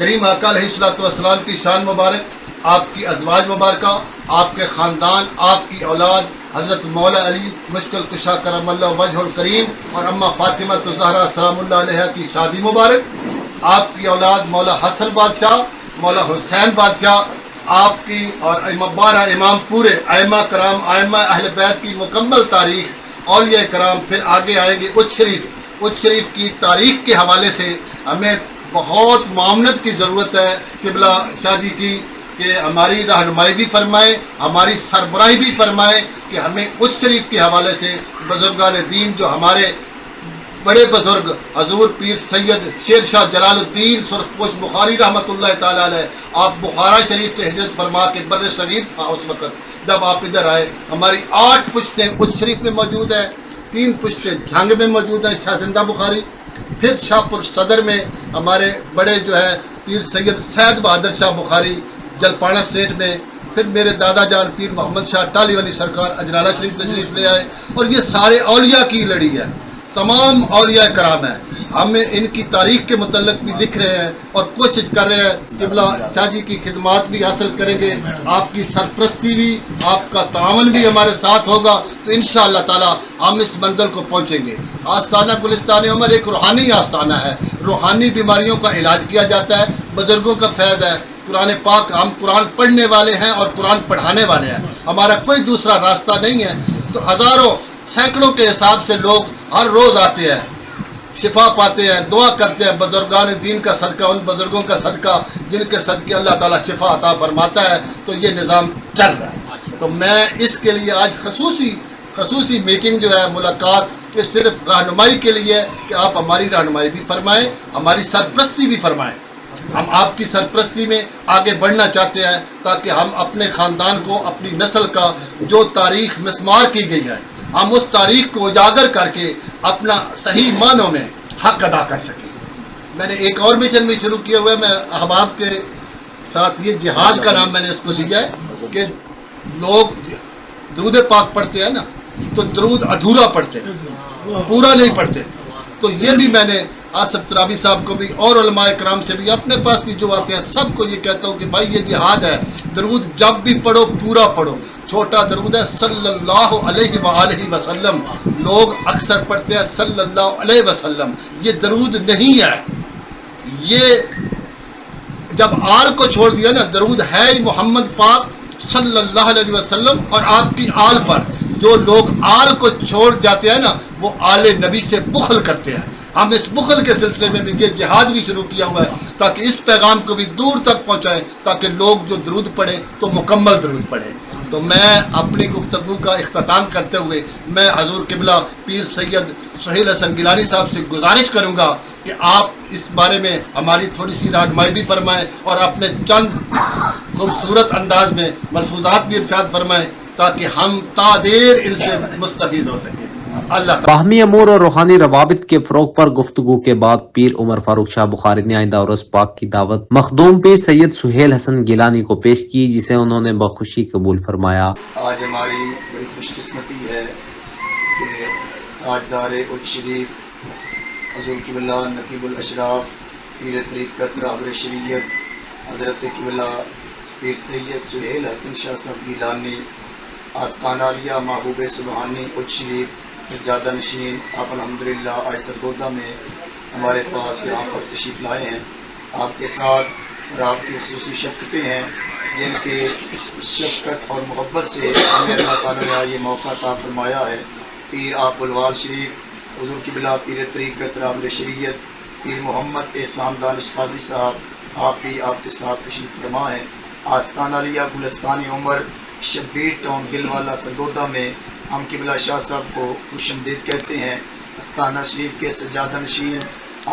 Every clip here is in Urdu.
کریم آقا علیہ الصلوۃ والسلام کی شان مبارک، آپ کی ازواج مبارکہ، آپ کے خاندان، آپ کی اولاد حضرت مولا علی مشکل کشا کرم اللہ وجہ الکریم اور اماں فاطمہ الزہرا سلام اللہ علیہ کی شادی مبارک، آپ کی اولاد مولا حسن بادشاہ، مولا حسین بادشاہ، آپ کی اور 12 امام پورے ائمہ کرام، ائمہ اہل بیت کی مکمل تاریخ، اولیاء کرام، پھر آگے آئیں گے اچ شریف کی تاریخ کے حوالے سے ہمیں بہت معاونت کی ضرورت ہے قبلہ شاہ جی کی، کہ ہماری رہنمائی بھی فرمائیں، ہماری سربراہی بھی فرمائیں، کہ ہمیں اچ شریف کے حوالے سے بزرگان دین جو ہمارے بڑے بزرگ حضور پیر سید شیر شاہ جلال الدین سرخپوش بخاری رحمۃ اللہ تعالیٰ علیہ، آپ بخارا شریف سے ہجرت فرما کے بر صغیر تھا اس وقت جب آپ ادھر آئے، ہماری 8 پشتیں اچ شریف میں موجود ہیں، 3 پشتیں جھنگ میں موجود ہیں شاہ زندہ بخاری، پھر شاہ پور صدر میں ہمارے بڑے جو ہے پیر سید سید بہادر شاہ بخاری جلپاڑہ اسٹیٹ میں، پھر میرے دادا جان پیر محمد شاہ ٹالی والی سرکار اجرالہ شریف تشریف لے آئے، اور یہ سارے اولیاء کی لڑی ہے، تمام اولیاء کرام ہیں، ہمیں ان کی تاریخ کے متعلق بھی لکھ رہے ہیں اور کوشش کر رہے ہیں قبلہ شاہ جی کی خدمات بھی حاصل کریں گے، آپ کی سرپرستی بھی، آپ کا تعاون بھی ہمارے ساتھ ہوگا، تو انشاءاللہ تعالی ہم اس منزل کو پہنچیں گے۔ آستانہ گلستان عمر ایک روحانی آستانہ ہے، روحانی بیماریوں کا علاج کیا جاتا ہے، بزرگوں کا فیض ہے، قرآن پاک، ہم قرآن پڑھنے والے ہیں اور قرآن پڑھانے والے ہیں، ہمارا کوئی دوسرا راستہ نہیں ہے، تو ہزاروں سینکڑوں کے حساب سے لوگ ہر روز آتے ہیں، شفا پاتے ہیں، دعا کرتے ہیں، بزرگان دین کا صدقہ، ان بزرگوں کا صدقہ جن کے صدقے اللہ تعالیٰ شفا عطا فرماتا ہے، تو یہ نظام چل رہا ہے۔ تو میں اس کے لیے آج خصوصی میٹنگ جو ہے، ملاقات، یہ صرف رہنمائی کے لیے ہے کہ آپ ہماری رہنمائی بھی فرمائیں، ہماری سرپرستی بھی فرمائیں، ہم آپ کی سرپرستی میں آگے بڑھنا چاہتے ہیں تاکہ ہم اپنے خاندان کو، اپنی نسل کا جو تاریخ مسمار کی گئی ہے، ہم اس تاریخ کو اجاگر کر کے اپنا صحیح معنوں میں حق ادا کر سکیں۔ میں نے ایک اور مشن بھی شروع کیا ہوا ہے، میں احباب کے ساتھ، یہ جہاد کا نام میں نے اس کو دیا ہے کہ لوگ درود پاک پڑھتے ہیں نا، تو درود ادھورا پڑھتے ہیں، پورا نہیں پڑھتے، تو یہ بھی میں نے آصف ترابی صاحب کو بھی اور علماء کرام سے بھی، اپنے پاس بھی جو آتے ہیں سب کو یہ کہتا ہوں کہ بھائی یہ جہاد ہے، درود جب بھی پڑھو پورا پڑھو، چھوٹا درود ہے صلی اللہ علیہ وآلہ وسلم، لوگ اکثر پڑھتے ہیں صلی اللہ علیہ وسلم، یہ درود نہیں ہے، یہ جب آل کو چھوڑ دیا نا، درود ہے ہی محمد پاک صلی اللہ علیہ وسلم اور آپ کی آل پر، جو لوگ آل کو چھوڑ جاتے ہیں نا، وہ آل نبی سے بخل کرتے ہیں، ہم اس بخل کے سلسلے میں بھی یہ جہاد بھی شروع کیا ہوا ہے تاکہ اس پیغام کو بھی دور تک پہنچائیں، تاکہ لوگ جو درود پڑھیں تو مکمل درود پڑھیں۔ تو میں اپنی گفتگو کا اختتام کرتے ہوئے میں حضور قبلہ پیر سید سہیل حسن گیلانی صاحب سے گزارش کروں گا کہ آپ اس بارے میں ہماری تھوڑی سی رہنمائی بھی فرمائیں اور اپنے چند خوبصورت انداز میں ملفوظات بھی ارشاد فرمائیں تاکہ ہم تا دیر ان سے مستفید ہو سکیں۔ اللہ تعالیٰ باہمی امور اور روحانی روابط کے فروغ پر گفتگو کے بعد پیر عمر فاروق شاہ بخاری نے آئندہ عرس پاک کی دعوت مخدوم پیر سید سہیل حسن گیلانی کو پیش کی، جسے انہوں نے بخوشی قبول فرمایا۔ آج ہماری بڑی خوش قسمتی ہے کہ تاجدار اچ شریف حضور قبلہ نقیب الاشراف پیر طریقت رہبر شریعت حضرت قبلہ پیر سید سہیل حسن شاہ صاحب گیلانی آستانہ عالیہ محبوب سبحانی اچ شریف سجادہ نشین، آپ الحمدللہ آج سرگودہ میں ہمارے پاس یہاں پر تشریف لائے ہیں، آپ کے ساتھ اور آپ کی خصوصی شفقتیں ہیں جن کے شفقت اور محبت سے ہمیں اللہ تعالیٰ نے یہ موقع عطا فرمایا ہے۔ پیر آپ الوال شریف حضور قبلہ پیر طریقت رہبر شریعت پیر محمد احسان دانش قاضی صاحب، آپ بھی آپ کے ساتھ تشریف فرما ہیں۔ آستانہ عالیہ گلستان عمر شبیر ٹاؤن گلوالا سرگودہ میں ہم قبلہ شاہ صاحب کو خوش آمدید کہتے ہیں۔ آستانہ شریف کے سجادہ نشین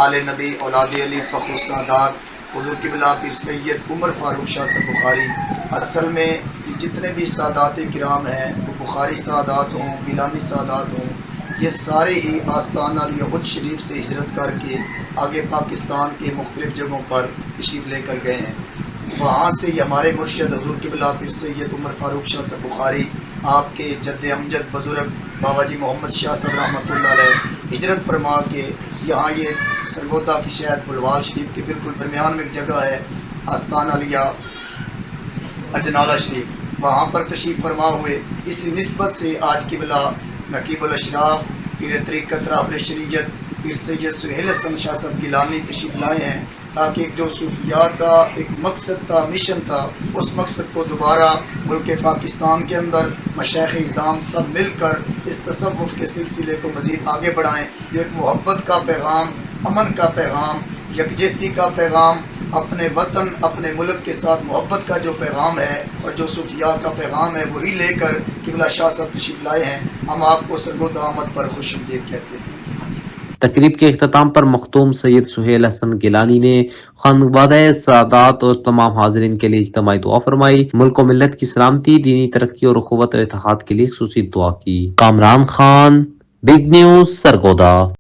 آل نبی اولاد علی فخر السادات حضور قبلہ پیر سید عمر فاروق شاہ صاحب بخاری، اصل میں جتنے بھی سادات کرام ہیں، وہ بخاری سادات ہوں، گیلانی سادات ہوں، یہ سارے ہی آستانہ علیہ اچ شریف سے ہجرت کر کے آگے پاکستان کے مختلف جگہوں پر تشریف لے کر گئے ہیں۔ وہاں سے ہمارے مرشد حضور قبلہ پیر سید عمر فاروق شاہ صاحب بخاری آپ کے جد امجد بزرگ بابا جی محمد شاہ صاحب رحمۃ اللہ علیہ ہجرت فرما کے یہاں یہ سرگودا کی شہد بلوال شریف کے بالکل درمیان میں ایک جگہ ہے آستان علیہ اجنالہ شریف، وہاں پر تشریف فرما ہوئے۔ اسی نسبت سے آج کی بلا نقیب الاشراف پیر طریقت رہبر شریعت پیر سید سہیل حسن شاہ صاحب گیلانی تشریف لائے ہیں، تاکہ ایک جو صوفیاء کا ایک مقصد تھا، مشن تھا، اس مقصد کو دوبارہ ملک پاکستان کے اندر مشائخ اعظام سب مل کر اس تصوف کے سلسلے کو مزید آگے بڑھائیں، جو ایک محبت کا پیغام، امن کا پیغام، یکجہتی کا پیغام، اپنے وطن اپنے ملک کے ساتھ محبت کا جو پیغام ہے اور جو صوفیاء کا پیغام ہے وہی لے کر قبلہ شاہ صاحب تشریف لائے ہیں۔ ہم آپ کو سرگود آمد پر خوش آمدید کہتے ہیں۔ تقریب کے اختتام پر مختوم سید سہیل حسن گیلانی نے خانوادہ سادات اور تمام حاضرین کے لیے اجتماعی دعا فرمائی، ملک و ملت کی سلامتی، دینی ترقی اور اخوت و اتحاد کے لیے خصوصی دعا کی۔ Kamran Khan, big news, Sargodha.